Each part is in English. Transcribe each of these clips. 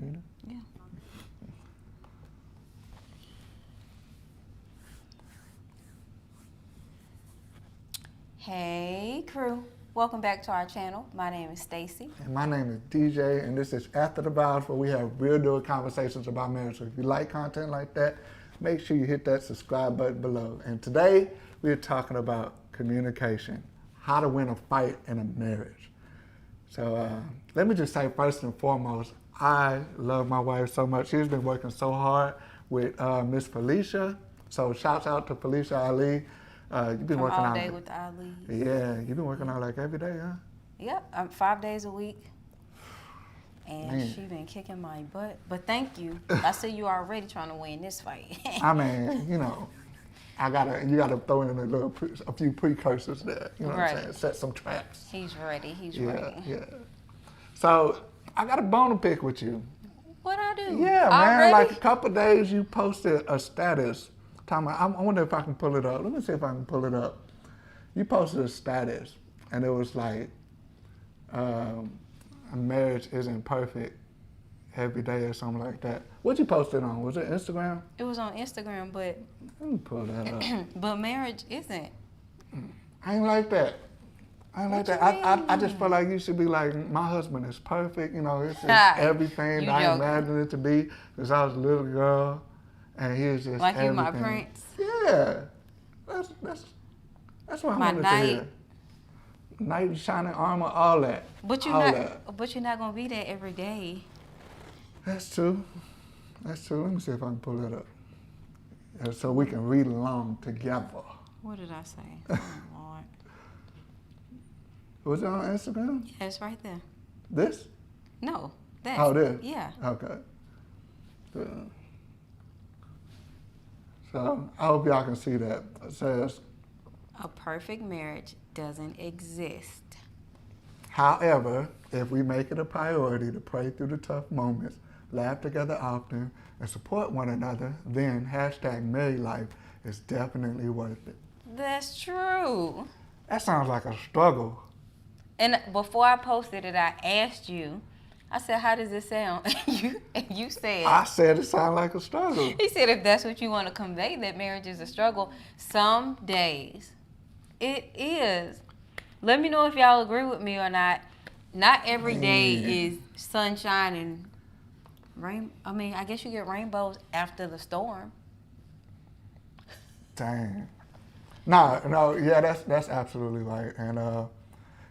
computer? Yeah. Hey crew, welcome back to our channel. My name is Stacy. And my name is DJ, and this is After The Vows, where we have real deal conversations about marriage. So if you like content like that, make sure you hit that subscribe button below. And today, we're talking about communication, how to win a fight in a marriage. So let me just say first and foremost, I love my wife so much. She's been working so hard with Miss Felicia. So shouts out to Felicia Ali. You've been From working All out. Day with Ali. Yeah, you've been working out like every day, huh? Yep, 5 days a week. And Man. she been kicking my butt. But thank you. I see you already trying to win this fight. I mean, you know, you gotta throw in a few precursors there. You know what I'm saying? Set some traps. He's ready. He's ready. Yeah. So I got a bone to pick with you. What I do? Yeah, man. Already? Like a couple of days, you posted a status. I wonder if I can pull it up. Let me see if I can pull it up. You posted a status, and it was like, a marriage isn't perfect every day or something like that. What you posted on? Was it Instagram? It was on Instagram, but Let me pull that up. but marriage isn't. I ain't like that. I ain't like What that. you I just mean? feel like you should be like, my husband is perfect. You know, it's just everything You that I joking. imagined it to be. Because I was a little girl, and he is just Like you my everything. prince? Yeah. That's what I My wanted knight. to hear. Knight in shining armor, all that. But all that. But you're not gonna be there every day. That's true. That's true. Let me see if I can pull it up. So we can read along together. What did I say? Oh Lord. Was it on Instagram? Yeah, it's right there. This? No. That. Oh, this? Yeah. Okay. So I hope y'all can see that. It says, A perfect marriage doesn't exist. however, if we make it a priority to pray through the tough moments, laugh together often, and support one another, then #married life is definitely worth it. That's true. That sounds like a struggle. And before I posted it, I asked you. I said, "How does it sound?" you said. I said it sounded like a struggle. He said, "If that's what you want to convey, that marriage is a struggle. Some days, it is. Let me know if y'all agree with me or not. Not every day is sunshine and rain. I mean, I guess you get rainbows after the storm. Dang. No, yeah, that's absolutely right. And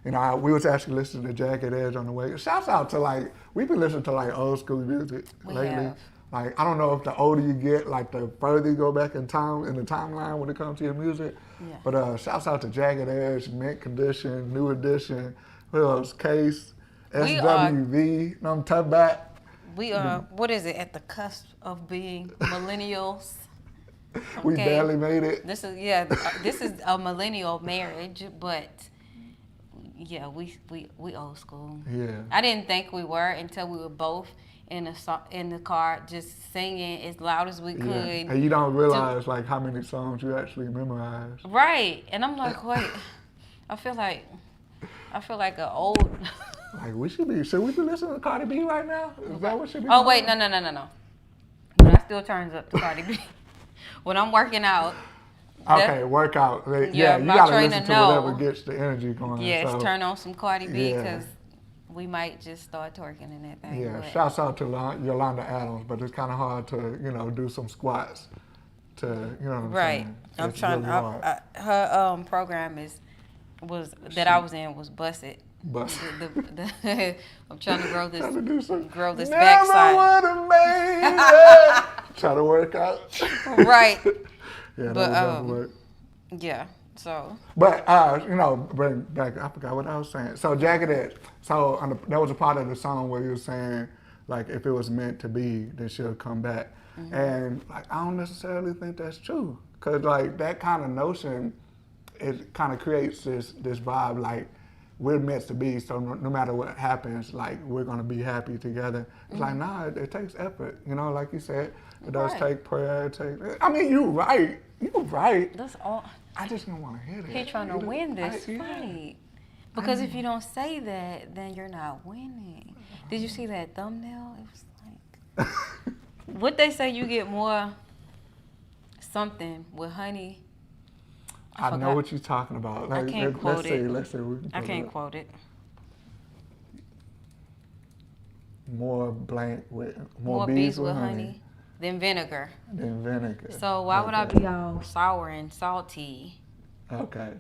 you know, we was actually listening to Jagged Edge on the way. Shouts out to we've been listening to old school music lately. have. Like, I don't know if the older you get, the further you go back in time in the timeline when it comes to your music. Yeah. But shouts out to Jagged Edge, Mint Condition, New Edition, who else? Case, We are- SWV, Tough Back. We are, what is it, at the cusp of being millennials. We Okay. barely made it. This is a millennial marriage, but yeah, we old school. Yeah. I didn't think we were until we were both in the car just singing as loud as we could. Yeah. And you don't realize how many songs you actually memorize. Right, and I'm like, wait, I feel like an old. Should we be listening to Cardi B right now? Is that what should be? Oh wait, no. But I still turns up to Cardi B when I'm working out. Okay, workout. Yeah, you my gotta trainer listen to know. whatever gets the energy going. Yes, so, turn on some Cardi B Yeah. because we might just start twerking in that thing. Yeah, but- shouts out to Yolanda Adams, but it's kind of hard to do some squats. To what I'm Right. saying. I'm It's trying. really hard. Her program that I was in was busted. But I'm trying to grow trying to do some. grow this Never backside. would have made it. Try to work out. Right. Yeah, that But, was rough work. Yeah. So But bring back. I forgot what I was saying. So Jagged Edge. So that was a part of the song where you were saying if it was meant to be, then she'll come back. Mm-hmm. And I don't necessarily think that's true, cause that kind of notion, it kind of creates this vibe we're meant to be. So no matter what happens, we're gonna be happy together. It's nah, it takes effort. Like you said, it does Right. take prayer. I mean, you're right. You're right. that's all. I just don't want to hear that. He trying to win this Yeah. fight. Because if you don't say that, then you're not winning. Did you see that thumbnail? It was What they say, you get more something with honey. I know forgot. what you're talking about. I can't quote it. Let's see. We can I pull can't it up. quote it. More blank with More bees with honey than vinegar. than vinegar. So why would I be all sour and salty? Okay.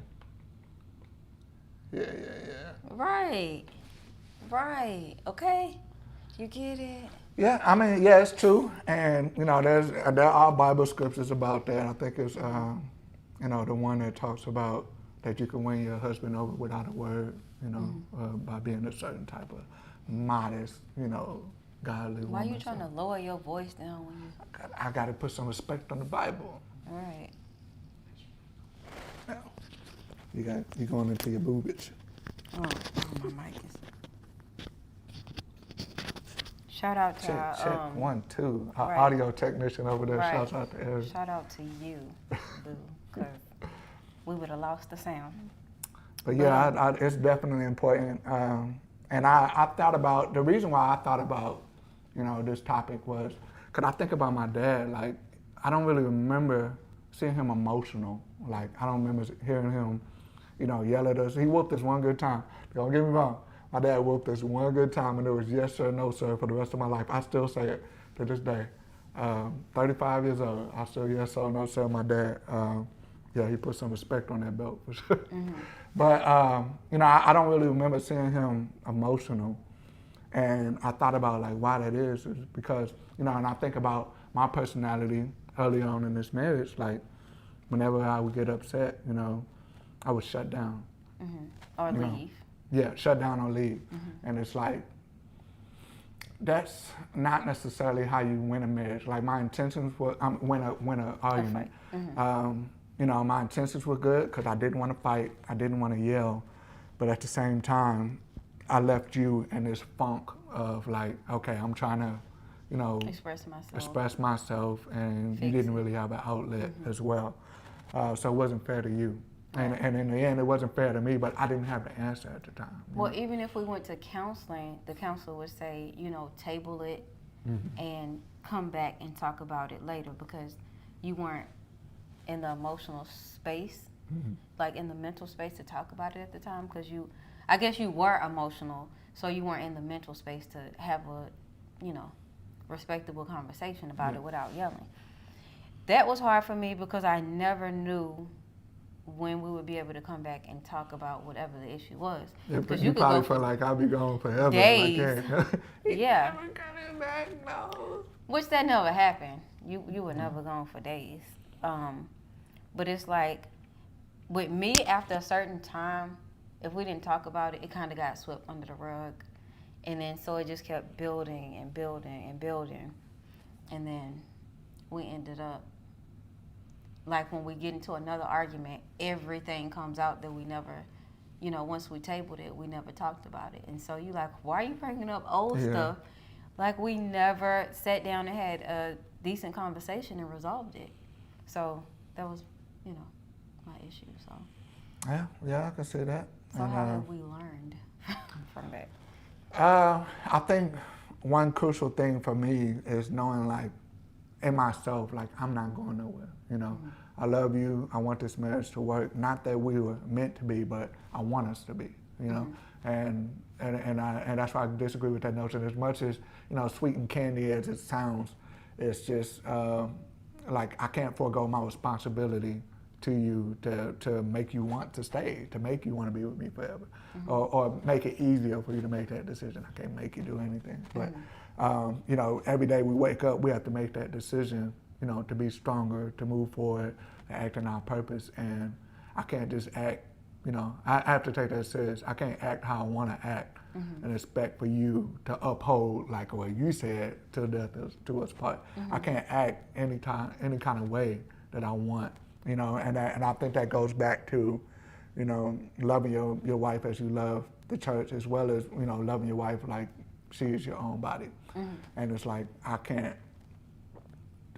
Yeah. Right. Okay. You get it? Yeah, I mean, yeah, it's true, and you know, there are Bible scriptures about that. I think it's you know, the one that talks about that you can win your husband over without a word, you know, by being a certain type of modest, you know, godly woman. Why are you trying to lower your voice down when you? I got to put some respect on the Bible. All right. Yeah. You going into your boobage. Oh, my mic is. Shout out to Check 1, 2. Our right. audio technician over there. Right. Shouts out to Eric. Shout out to you, boo, because we would have lost the sound. But yeah, it's definitely important. And I thought about, the reason why I thought about, you know, this topic was, because I think about my dad, like, I don't really remember seeing him emotional. Like, I don't remember hearing him, you know, yell at us. He whooped us one good time. Don't get me wrong. My dad whooped us one good time, and it was yes sir, no sir for the rest of my life. I still say it to this day. 35 years old, I still yes sir, no sir. My dad, yeah, he put some respect on that belt for sure. Mm-hmm. But you know, I don't really remember seeing him emotional, and I thought about like why that is because you know, and I think about my personality early on in this marriage. Like whenever I would get upset, you know, I would shut down or leave. Know? Yeah, shut down or leave. And it's like, that's not necessarily how you win a marriage. Like my intentions were, win an argument. You know, my intentions were good because I didn't want to fight, I didn't want to yell, but at the same time, I left you in this funk of like, okay, I'm trying to, you know, express myself, and you didn't really have an outlet as well. So it wasn't fair to you. And in the end, it wasn't fair to me, but I didn't have the answer at the time. Well, even if we went to counseling, the counselor would say, you know, table it and come back and talk about it later because you weren't in the emotional space, like in the mental space to talk about it at the time because I guess you were emotional, so you weren't in the mental space to have a, you know, respectable conversation about it without yelling. That was hard for me because I never knew when we would be able to come back and talk about whatever the issue was. Yeah, but you probably felt like I'll be gone forever. Days. Like, yeah. Never coming back, no. Which that never happened. You were never gone for days. But it's like, with me, after a certain time, if we didn't talk about it, it kind of got swept under the rug. And then so it just kept building and building and building. And then we ended up, like when we get into another argument, everything comes out that we never, you know, once we tabled it, we never talked about it. And so you're like, why are you bringing up old stuff? Like we never sat down and had a decent conversation and resolved it. So that was, you know, my issue. So yeah, I can see that. So how have we learned from that? I think one crucial thing for me is knowing, like, in myself, like, I'm not going nowhere, you know. I love you. I want this marriage to work. Not that we were meant to be, but I want us to be, you know. And that's why I disagree with that notion. As much as, you know, sweet and candy as it sounds, it's just, like, I can't forego my responsibility to you to make you want to stay, to make you want to be with me forever, or make it easier for you to make that decision. I can't make you do anything, but you know, every day we wake up, we have to make that decision, you know, to be stronger, to move forward, to act in our purpose. And I can't just act, you know, I have to take that serious. I can't act how I want to act and expect for you to uphold, like what you said, till death do us part. I can't act any kind of way that I want, you know, and I think that goes back to, you know, loving your wife as you love the church, as well as, you know, loving your wife like she is your own body. And it's like, I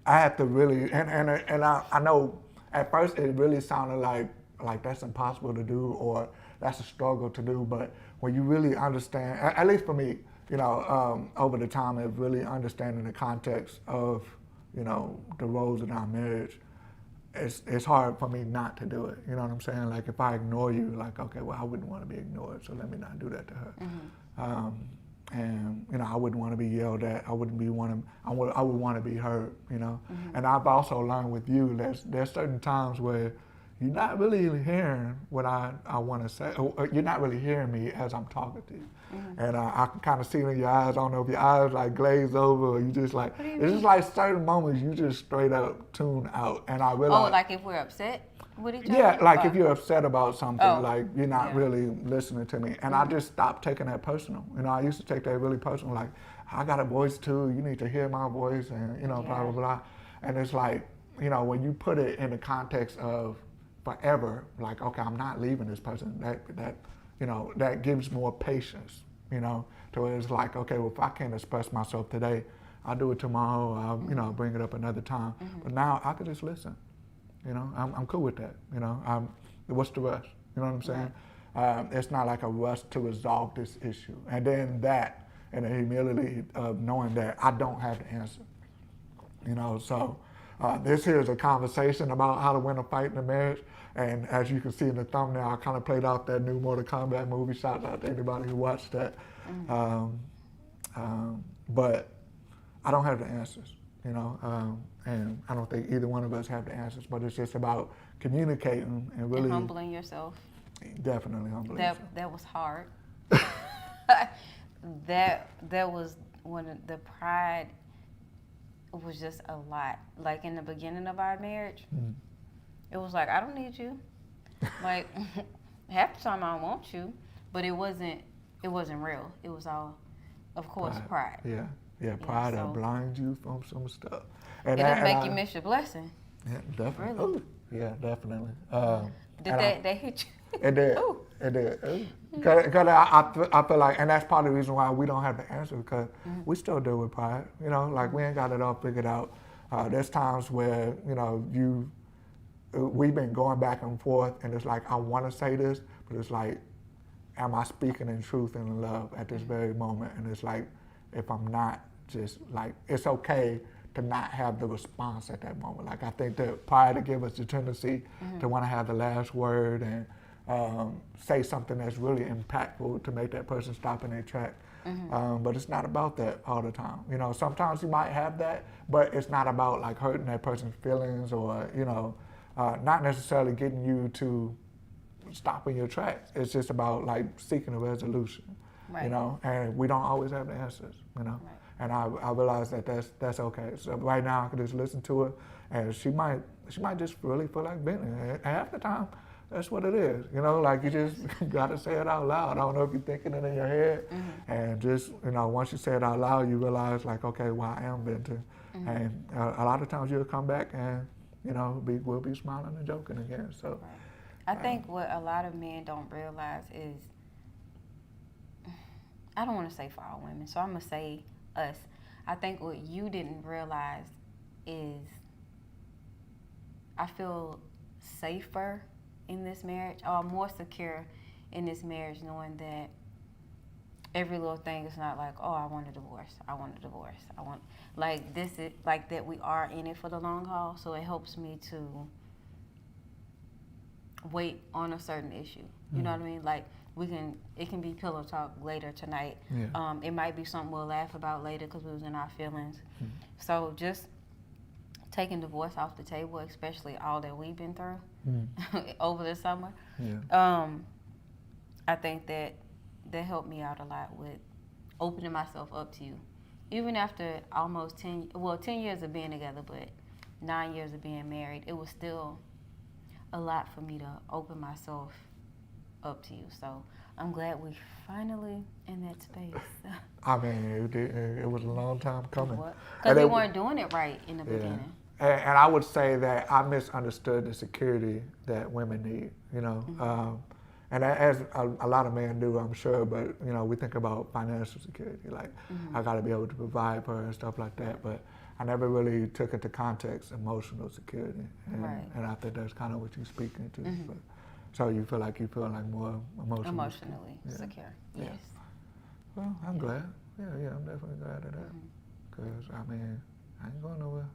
have to really, and I know at first it really sounded like that's impossible to do, or that's a struggle to do, but when you really understand, at least for me, over the time of really understanding the context of, the roles in our marriage, it's hard for me not to do it. You know what I'm saying? Like if I ignore you, like, okay, well, I wouldn't want to be ignored, so let me not do that to her. And I wouldn't want to be yelled at. I would want to be heard. And I've also learned with you, there's certain times where you're not really hearing what I want to say. Or you're not really hearing me as I'm talking to you. And I can kind of see it in your eyes. I don't know if your eyes like glaze over or you just like, it's just like certain moments you just straight up tune out. And I realize. Oh, like if we're upset with each other? Yeah, like if you're upset about something, like you're not Yeah. really listening to me. And I just stopped taking that personal. I used to take that really personal, like, I got a voice too, you need to hear my voice and, blah, blah, blah. And it's like, when you put it in the context of forever, like, okay, I'm not leaving this person, that gives more patience, to where it's like, okay, well, if I can't express myself today, I'll do it tomorrow, I'll, bring it up another time. But now I could just listen. I'm cool with that. What's the rush? You know what I'm saying? It's not like a rush to resolve this issue. And then that, and the humility of knowing that I don't have the answer. So this here is a conversation about how to win a fight in a marriage. And as you can see in the thumbnail, I kind of played out that new Mortal Kombat movie. Shout out to anybody who watched that. But I don't have the answers. And I don't think either one of us have the answers, but it's just about communicating and really humbling yourself. Definitely humbling yourself. That was hard. that was one of the pride was just a lot. Like in the beginning of our marriage, it was like, I don't need you. Like half the time I don't want you, but it wasn't real. It was all, of course, pride. Yeah, pride that blinds you from some stuff. And it'll make you miss your blessing. Yeah, definitely. Really? Ooh, yeah, definitely. Did they hit you? It did. Ooh. It did. Because I feel like, and that's part of the reason why we don't have the answer, because we still deal with pride. Like we ain't got it all figured out. There's times where, we've been going back and forth, and it's like, I want to say this, but it's like, am I speaking in truth and in love at this very moment? And it's like, if I'm not, just like, it's okay to not have the response at that moment. Like I think that pride to give us the tendency to want to have the last word and say something that's really impactful to make that person stop in their track. But it's not about that all the time. Sometimes you might have that, but it's not about like hurting that person's feelings or, not necessarily getting you to stop in your tracks. It's just about like seeking a resolution, right. And we don't always have the answers, Right. And I realize that that's okay. So right now I can just listen to her, and she might just really feel like venting. And half the time, that's what it is. Like you just got to say it out loud. I don't know if you're thinking it in your head, and just once you say it out loud, you realize like, okay, well, I am venting, and a lot of times you'll come back and we'll be smiling and joking again. So, right. I think what a lot of men don't realize is, I don't want to say for all women, so I'm gonna say us. I think what you didn't realize is I feel safer in this marriage, or more secure in this marriage, knowing that every little thing is not like, oh, I want a divorce. I want, like, this is like that we are in it for the long haul. So it helps me to wait on a certain issue. You know what I mean? Like, it can be pillow talk later tonight. Yeah. It might be something we'll laugh about later because we was in our feelings. So just taking divorce off the table, especially all that we've been through over the summer. Yeah. I think that helped me out a lot with opening myself up to you. Even after almost 10 years of being together, but 9 years of being married, it was still a lot for me to open myself up to you. So I'm glad we finally in that space. I mean, it was a long time coming. Because we weren't doing it right in the beginning. And I would say that I misunderstood the security that women need, and as a lot of men do, I'm sure, but, we think about financial security, like I got to be able to provide for her and stuff like that, but I never really took into context emotional security, and I think that's kind of what you're speaking to. But, so you feel like more emotionally Secure, yes. Well, I'm glad. Yeah, I'm definitely glad of that. Because, I mean, I ain't going nowhere.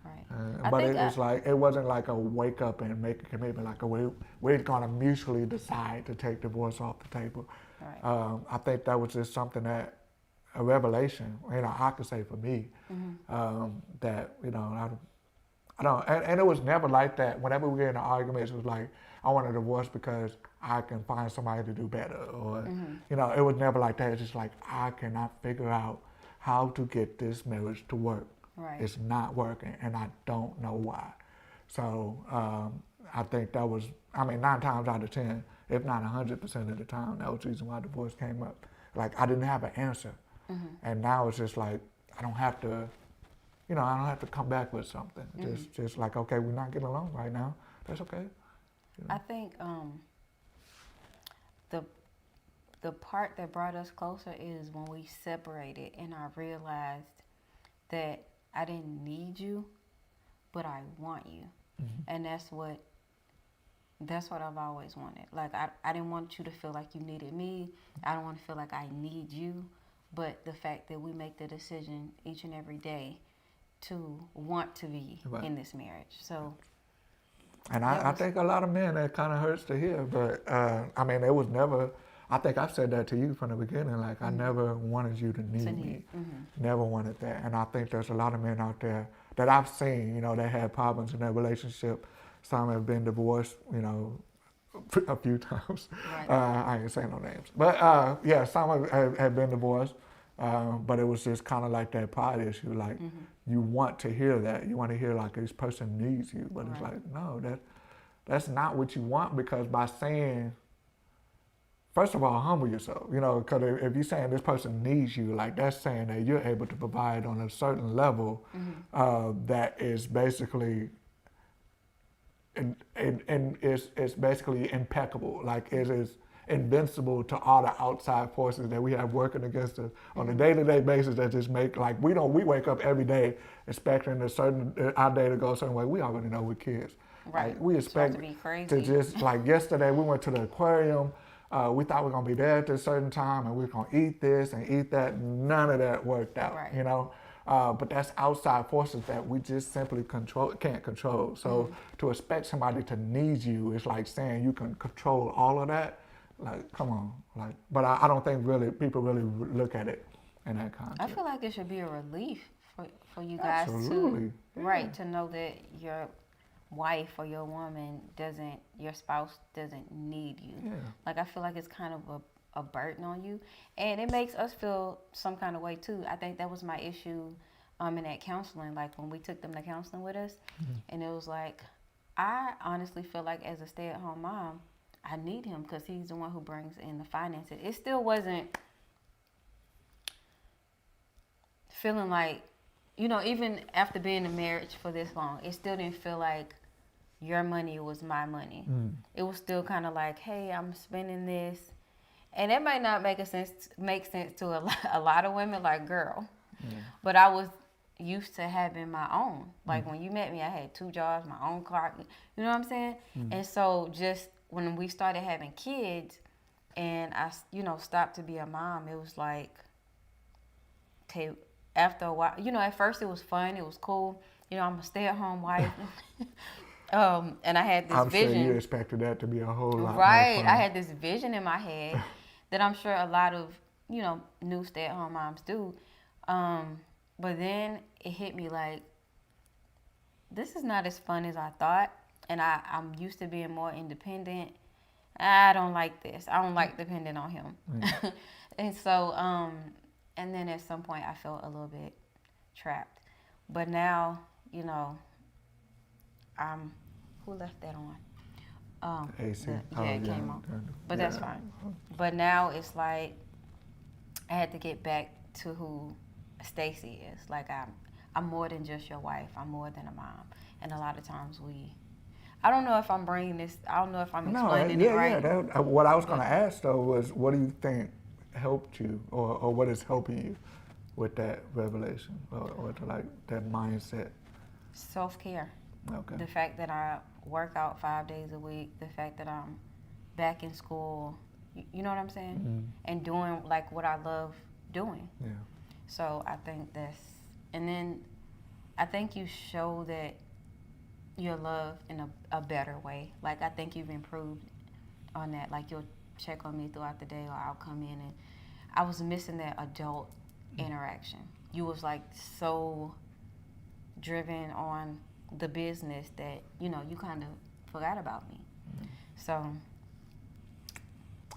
Right. But it's like, it wasn't like a wake up and make a commitment, like we're going to mutually decide to take divorce off the table. Right. I think that was just something that, a revelation, I could say for me, that, I don't, and it was never like that. Whenever we get into arguments, it was like, I want a divorce because I can find somebody to do better. Or, it was never like that. It's just like, I cannot figure out how to get this marriage to work. Right. It's not working, and I don't know why. So I think that was, 9 times out of 10, if not 100% of the time, that was the reason why divorce came up. Like, I didn't have an answer. And now it's just like, I don't have to, I don't have to come back with something. Just like, okay, we're not getting along right now. That's okay. I think the part that brought us closer is when we separated and I realized that I didn't need you, but I want you. And that's what I've always wanted. Like, I didn't want you to feel like you needed me. I don't want to feel like I need you. But the fact that we make the decision each and every day to want to be in this marriage. So, and I think a lot of men, that kind of hurts to hear. But, it was never, I think I've said that to you from the beginning. Like, I never wanted you to need me. Never wanted that. And I think there's a lot of men out there that I've seen, that had problems in their relationship. Some have been divorced, a few times. Right. I ain't saying no names. But, yeah, some have been divorced. But it was just kind of like that pride issue. Like, you want to hear that. You want to hear, like, this person needs you. But it's like, no, that's not what you want, because by saying, first of all, humble yourself, because if you're saying this person needs you, like, that's saying that you're able to provide on a certain level that is basically, and it's basically impeccable. Like, it is invincible to all the outside forces that we have working against us on a day-to-day basis that just make, like, we wake up every day expecting our day to go a certain way. We already know we're kids. Right. Like, we expect to be crazy. to just, like, yesterday we went to the aquarium. We thought we were going to be there at a certain time and we were going to eat this and eat that. None of that worked out, but that's outside forces that we just simply can't control. So to expect somebody to need you is like saying you can control all of that. Like, come on. Like, but I don't think people really look at it in that context. I feel like it should be a relief for you guys to know that your wife or your woman your spouse doesn't need you. Yeah. Like, I feel like it's kind of a burden on you, and it makes us feel some kind of way too. I think that was my issue in that counseling, like when we took them to counseling with us, and it was like, I honestly feel like as a stay-at-home mom, I need him because he's the one who brings in the finances. It still wasn't feeling like, even after being in marriage for this long, it still didn't feel like your money was my money. It was still kind of like, hey, I'm spending this. And it might not make sense to a lot of women, like, girl. But I was used to having my own. Like, when you met me, I had 2 jobs, my own car. You know what I'm saying? And so just when we started having kids and I, stopped to be a mom, it was like, okay, after a while, at first it was fun, it was cool. I'm a stay-at-home wife. And I had this vision. I'm sure you expected that to be a whole lot more fun. I had this vision in my head that I'm sure a lot of, new stay-at-home moms do. But then it hit me like, this is not as fun as I thought. And I'm used to being more independent. I don't like this. I don't like depending on him. And so, and then at some point I felt a little bit trapped. But now, who left that on? AC. It came on. But that's fine. But now it's like I had to get back to who Stacy is. Like, I'm more than just your wife. I'm more than a mom. And a lot of times I don't know if I'm bringing this, I don't know if I'm explaining it right. Yeah. What I was going to ask, though, was what do you think helped you or what is helping you with that revelation or to, like, that mindset? Self-care. Okay. The fact that I work out 5 days a week, the fact that I'm back in school, you know what I'm saying? And doing, like, what I love doing. Yeah. So I think and then I think you show that your love in a better way. Like, I think you've improved on that. Like, you'll check on me throughout the day, or I'll come in, and I was missing that adult interaction. You was like so driven on the business that, you kind of forgot about me. So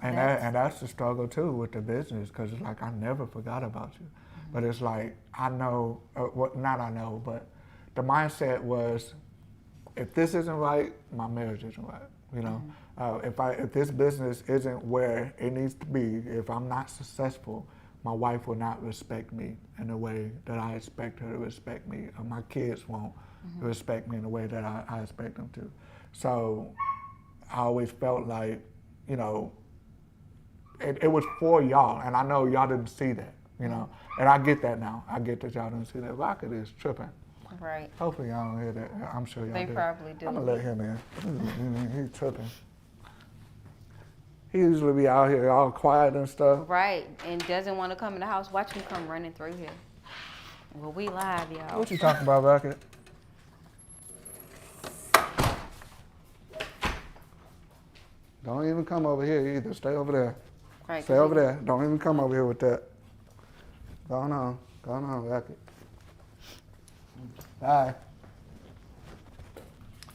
And that's the struggle too with the business, because it's like I never forgot about you, but it's like I know not I know, but the mindset was, if this isn't right, my marriage isn't right. If this business isn't where it needs to be, if I'm not successful, my wife will not respect me in the way that I expect her to respect me, or my kids won't respect me in the way that I expect them to. So I always felt like, it was for y'all, and I know y'all didn't see that, and I get that now. I get that y'all didn't see that. Rocket is tripping. Right. Hopefully y'all don't hear that. I'm sure y'all They do. probably do. I'm gonna let him in. He's tripping. He usually be out here all quiet and stuff. Right, and doesn't want to come in the house. Watch him come running through here. Well, we live, y'all. What you talking about, Rocket? Don't even come over here either. Stay over there. Right, Stay over there. Don't even come over here with that. Go on, Rocket. Bye.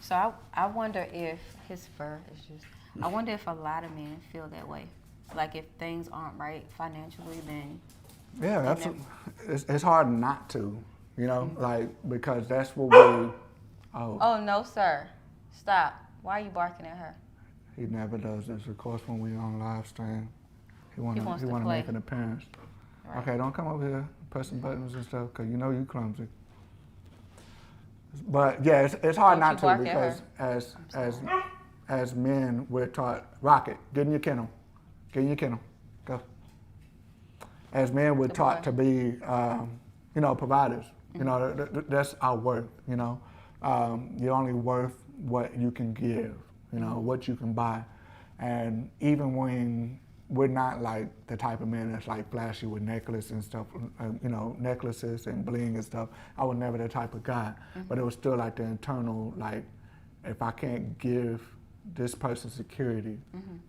So I wonder if his fur is just. I wonder if a lot of men feel that way. Like, if things aren't right financially, then. Yeah, absolutely. It's hard not to, like, because that's what we. Oh no, sir! Stop! Why are you barking at her? He never does this. Of course, when we on live stream, he want to play. make an appearance. Right. Okay, don't come over here pressing buttons and stuff, because you clumsy. But yeah, it's hard not to, because as men we're taught, Rocket, get in your kennel, go. As men we're taught to be, providers. That's our worth. You're only worth what you can give. What you can buy, and even when we're not like the type of men that's like flashy with necklaces and stuff, necklaces and bling and stuff. I was never that type of guy, but it was still like the internal, like, if I can't give this person security,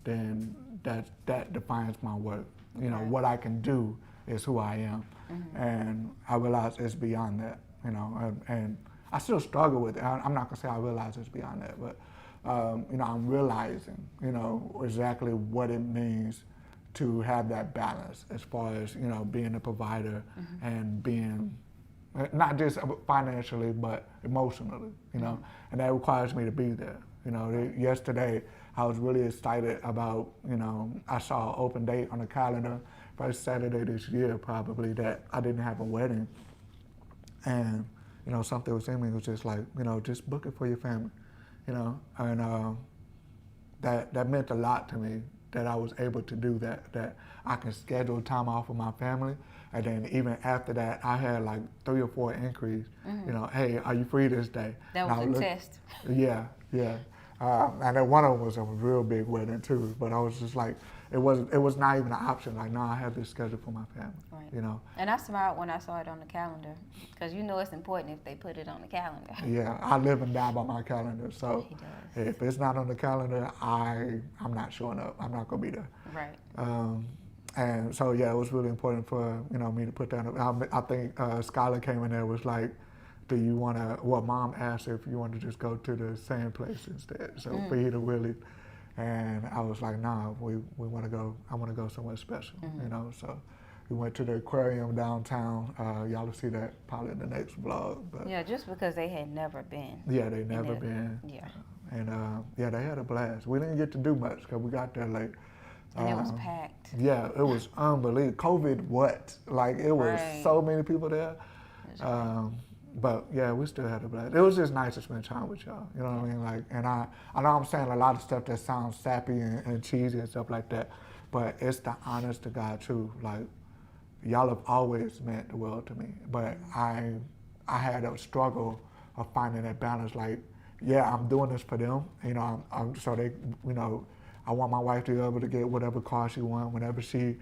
then that defines my worth. What I can do is who I am, and I realize it's beyond that. And I still struggle with it. I'm not gonna say I realize it's beyond that, but I'm realizing, exactly what it means to have that balance as far as, being a provider and being, not just financially, but emotionally, and that requires me to be there. Yesterday, I was really excited about, I saw an open date on the calendar, first Saturday this year probably, that I didn't have a wedding. And, something was in me was just like, just book it for your family. And that meant a lot to me, that I was able to do that I can schedule time off with my family. And then even after that, I had like 3 or 4 inquiries, hey, are you free this day? That was a test. Yeah. And then one of them was a real big wedding too, but I was just like, it was not even an option. Like, no, I have this scheduled for my family. Right. And I smiled when I saw it on the calendar, because it's important if they put it on the calendar. Yeah, I live and die by my calendar. So if it's not on the calendar, I'm not showing up. I'm not gonna be there. Right. And so yeah, it was really important for me to put that. I think Skylar came in there, was like, do you want to? Well, Mom asked if you want to just go to the same place instead. So for you to really. And I was like, nah, we want to go. I want to go somewhere special, So we went to the aquarium downtown. Y'all will see that probably in the next vlog. But yeah, just because they had never been. Yeah, they never been. Yeah. And they had a blast. We didn't get to do much because we got there late. And it was packed. Yeah, it was unbelievable. COVID, what? Like, it was so many people there. But yeah, we still had a blast. It was just nice to spend time with y'all. You know what I mean? Like, and I know I'm saying a lot of stuff that sounds sappy and cheesy and stuff like that, but it's the honest to God truth. Like, y'all have always meant the world to me, but I had a struggle of finding that balance. Like, yeah, I'm doing this for them. So they, I want my wife to be able to get whatever car she wants whenever she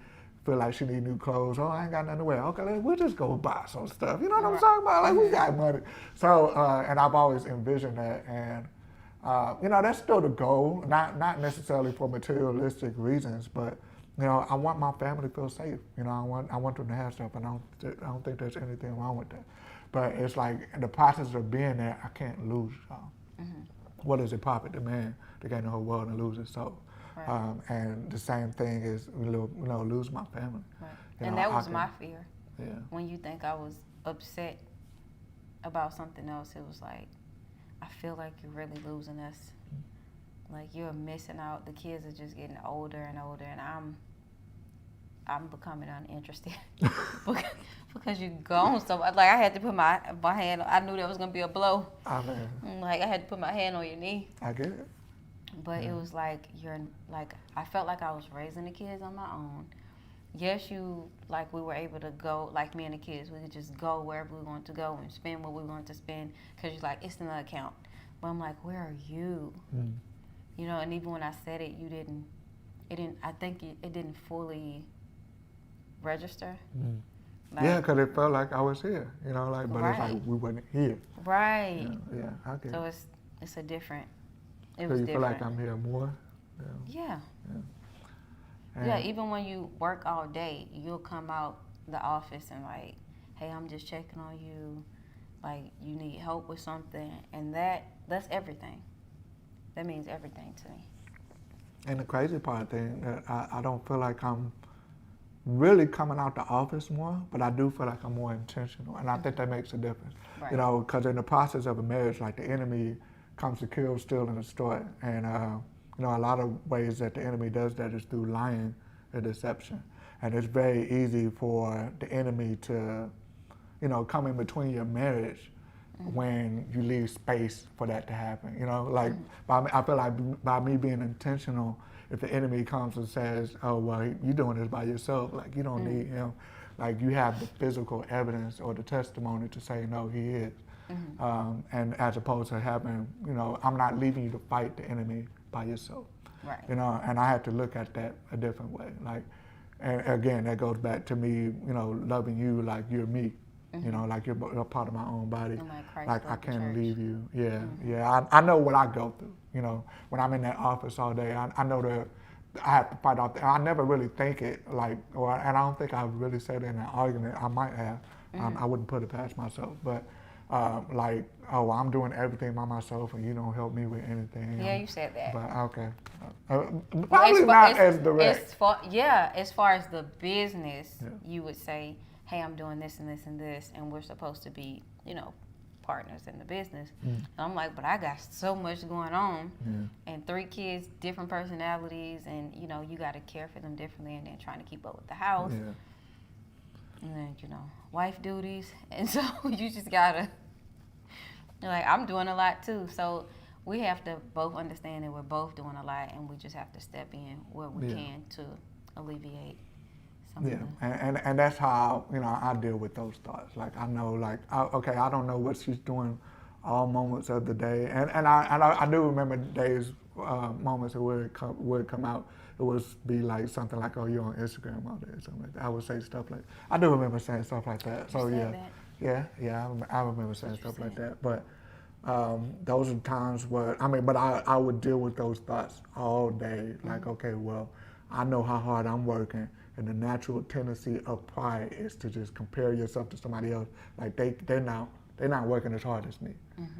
feel like she need new clothes. Oh, I ain't got nothing to wear. Okay, we'll just go buy some stuff. You know what I'm talking about? Like, we got money. So, and I've always envisioned that. And, that's still the goal, not necessarily for materialistic reasons, but, I want my family to feel safe. I want them to have stuff, and I don't think there's anything wrong with that. But it's like, in the process of being there, I can't lose y'all. What does it profit the man to gain the whole world and lose his soul? Right. And the same thing is, lose my family. Right. And that was my fear. Yeah. When you think I was upset about something else, it was like, I feel like you're really losing us. Like, you're missing out. The kids are just getting older and older, and I'm becoming uninterested because you're gone. So, like, I had to put my hand. I knew that was gonna be a blow. Like, I had to put my hand on your knee. I get it. But it was like I felt like I was raising the kids on my own. Yes, we were able to go, like me and the kids, we could just go wherever we wanted to go and spend what we wanted to spend, because you're like, it's in the account. But I'm like, where are you? And even when I said it, I think it didn't fully register. Like, because it felt like I was here, but it's like we wasn't here. Right. Yeah, I get it. So it's a different. So you feel like I'm here more? Yeah. Yeah, even when you work all day, you'll come out the office and like, hey, I'm just checking on you. Like, you need help with something. And that's everything. That means everything to me. And the crazy part thing, I don't feel like I'm really coming out the office more, but I do feel like I'm more intentional. And I think that makes a difference. Right. Because in the process of a marriage, like, the enemy comes to kill, steal, and destroy. And, a lot of ways that the enemy does that is through lying and deception. And it's very easy for the enemy to, come in between your marriage when you leave space for that to happen. I feel like by me being intentional, if the enemy comes and says, oh, well, you're doing this by yourself, like, you don't need him, like, you have the physical evidence or the testimony to say, no, he is. And as opposed to having, I'm not leaving you to fight the enemy by yourself. Right. And I had to look at that a different way. Like, and again, that goes back to me, loving you like you're me. Like you're a part of my own body. Like, I can't leave you. Yeah. I know what I go through. When I'm in that office all day, I know that I have to fight off. I never really think it like, and I don't think I really said it in an argument. I might have. I wouldn't put it past myself, but. I'm doing everything by myself and you don't help me with anything. Yeah, you said that. But okay. Probably not as direct. As far as the business, you would say, hey, I'm doing this and this and this, and we're supposed to be, partners in the business. And I'm like, but I got so much going on, and 3 kids, different personalities, and, you got to care for them differently, and then trying to keep up with the house. Yeah. And then, wife duties. And so you just gotta, I'm doing a lot too. So we have to both understand that we're both doing a lot, and we just have to step in where we can to alleviate some of the... And that's how, I deal with those thoughts. Like, I know, I don't know what she's doing all moments of the day. And I do remember days, moments where it would come out. It would be like something like, oh, you're on Instagram all day or something like that. I would say stuff like, I do remember saying stuff like that. So I remember saying stuff like that. But those are times where, I would deal with those thoughts all day. Like, okay, well, I know how hard I'm working, and the natural tendency of pride is to just compare yourself to somebody else. Like, they're not working as hard as me.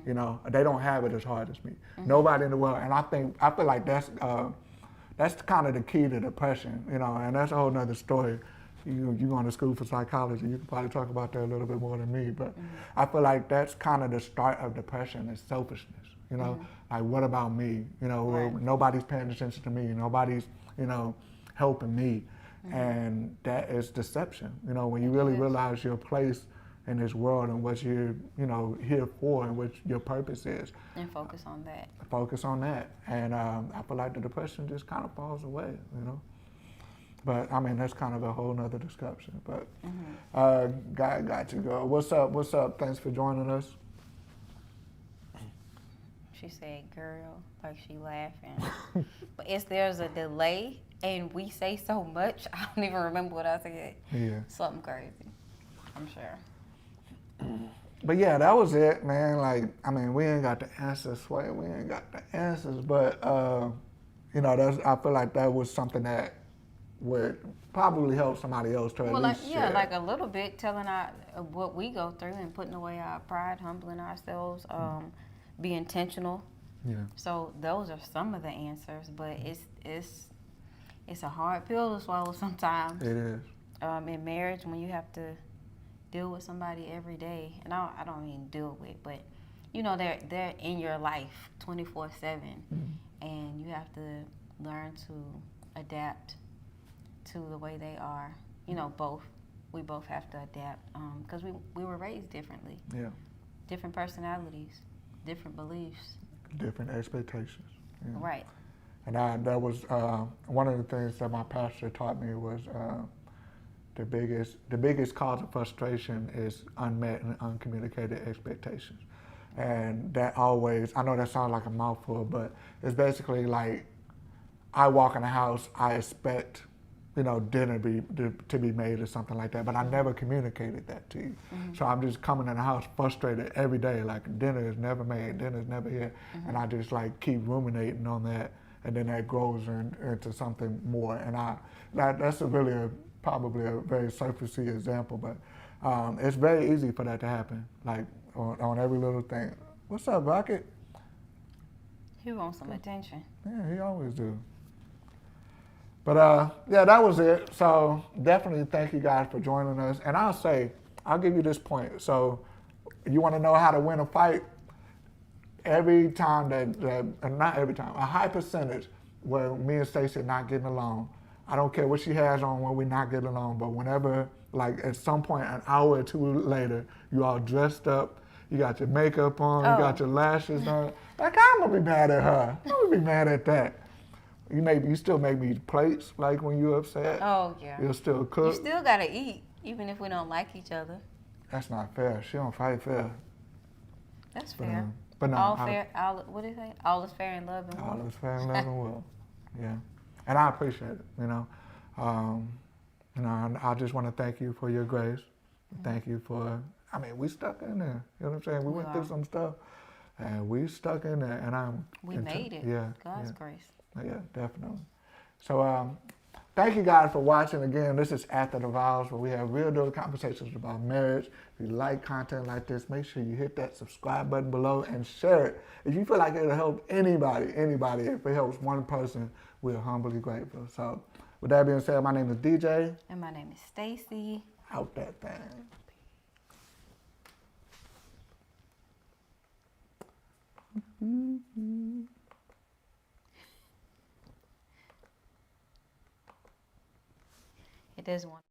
They don't have it as hard as me. Nobody in the world. And I feel like that's kind of the key to depression, and that's a whole nother story. You're going to school for psychology. You can probably talk about that a little bit more than me, but I feel like that's kind of the start of depression is selfishness, like, what about me? Right. Nobody's paying attention to me. Nobody's, helping me. And that is deception, when you really realize your place in this world and what you're, here for and what your purpose is. And focus on that. Focus on that. And I feel like the depression just kind of falls away, But, that's kind of a whole nother discussion. But, got to go. What's up? Thanks for joining us. She said, girl, like she laughing. But there's a delay, and we say so much, I don't even remember what I said. Yeah. Something crazy, I'm sure. But yeah, that was it, man. Like, I mean, we ain't got the answers, Sway. We ain't got the answers, but you know, I feel like that was something that would probably help somebody else to at Well, least like, share. like a little bit, telling our what we go through and putting away our pride, humbling ourselves, be intentional. Yeah. So those are some of the answers, but it's a hard pill to swallow sometimes. It is. In marriage, when you have to deal with somebody every day, and I don't mean deal with, but you know they're in your life 24/7, and you have to learn to adapt to the way they are. You know, we both have to adapt because we were raised differently. Yeah. Different personalities, different beliefs, different expectations. Yeah. Right. And that was one of the things that my pastor taught me was the biggest cause of frustration is unmet and uncommunicated expectations. And that always, I know that sounds like a mouthful, but it's basically like I walk in the house, I expect, you know, dinner to be made or something like that, but I never communicated that to you. So I'm just coming in the house frustrated every day, like dinner is never made, dinner's never here, and I just like keep ruminating on that, and then that grows into something more. And that's probably a very surfacey example, but it's very easy for that to happen, like on every little thing. What's up, Rocket? He wants some attention. Yeah, he always do. But yeah, that was it. So definitely thank you guys for joining us. And I'll give you this point. So you want to know how to win a fight? Every time not every time, a high percentage where me and Stacey are not getting along. I don't care what she has on when we're not getting along, but whenever, like at some point, an hour or two later, you all dressed up, you got your makeup on, you got your lashes on. Like, I'm gonna be mad at her. I'm gonna be mad at that. You still make me plates, like when you're upset. Oh, yeah. You'll still cook. You still gotta eat, even if we don't like each other. That's not fair. She don't fight fair. That's fair. But no, what do you say? All is fair in love and war. All is fair in love and war. Yeah, and I appreciate it. You know, I just want to thank you for your grace. Thank you for. I mean, we stuck in there. You know what I'm saying? We went through some stuff, and we stuck in there. And we made it. Yeah, God's grace. Yeah, definitely. So thank you guys for watching. Again, this is After The Vows, where we have real deal conversations about marriage. If you like content like this, make sure you hit that subscribe button below and share it. If you feel like it'll help anybody, if it helps one person, we're humbly grateful. So with that being said, my name is DJ. And my name is Stacey. Out that thing. It does one.